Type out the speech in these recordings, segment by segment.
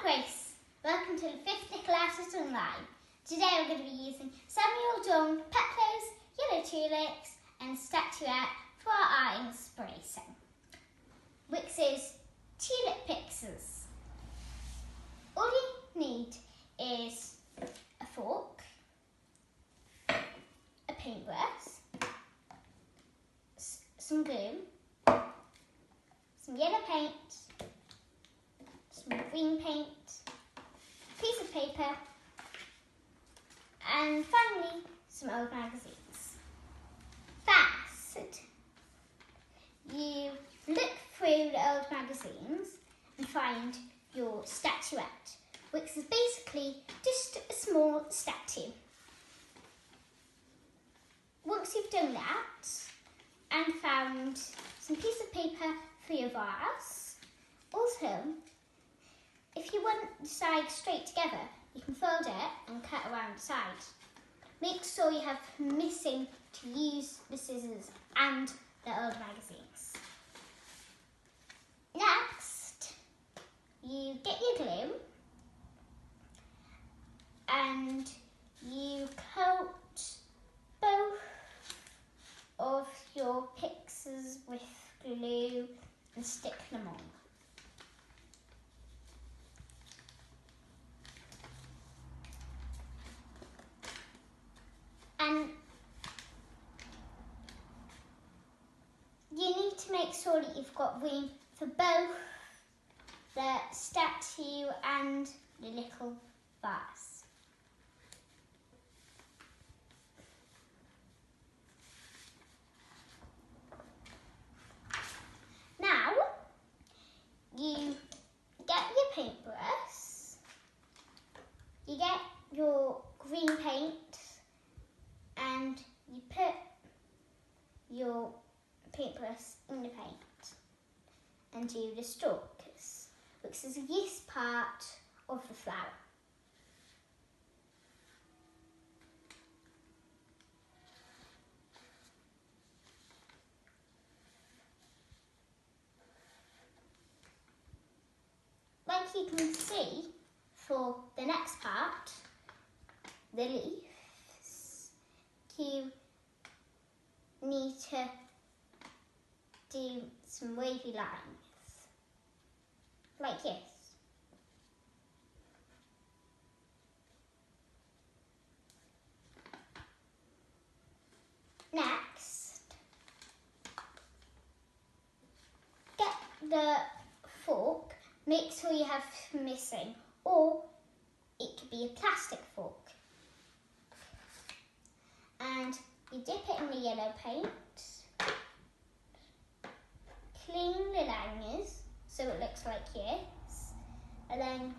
Grace. Welcome to the 5th Little Artist Online. Today we're going to be using Samuel John peplums, yellow tulips and statuette for our art inspiration. Wix's Tulip Pictures. All you need is a fork, a paintbrush, some glue, some yellow paint, some green paint, a piece of paper, and finally some old magazines. First, you look through the old magazines and find your statuette, which is basically just a small statue. Once you've done that and found some piece of paper for your vase, also, if you want the sides straight together, you can fold it and cut around the side. Make sure you have permission to use the scissors and the old magazines. Next, you get your glue and you coat both of your pictures with glue and stick them on. And you need to make sure that you've got room for both the statue and the little vase. Now, you get your paintbrush, you get your green paint, and you put your paintbrush in the paint and do the stalks, which is this part of the flower. Like you can see, for the next part, the leaves, you need to do some wavy lines, like this. Next, get the fork, make sure you have missing, or it could be a plastic fork. And you dip it in the yellow paint, clean the lanyards so it looks like this, and then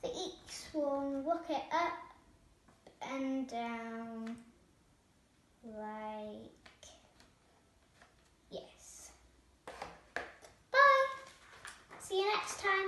for each one work it up and down like yes. Bye! See you next time.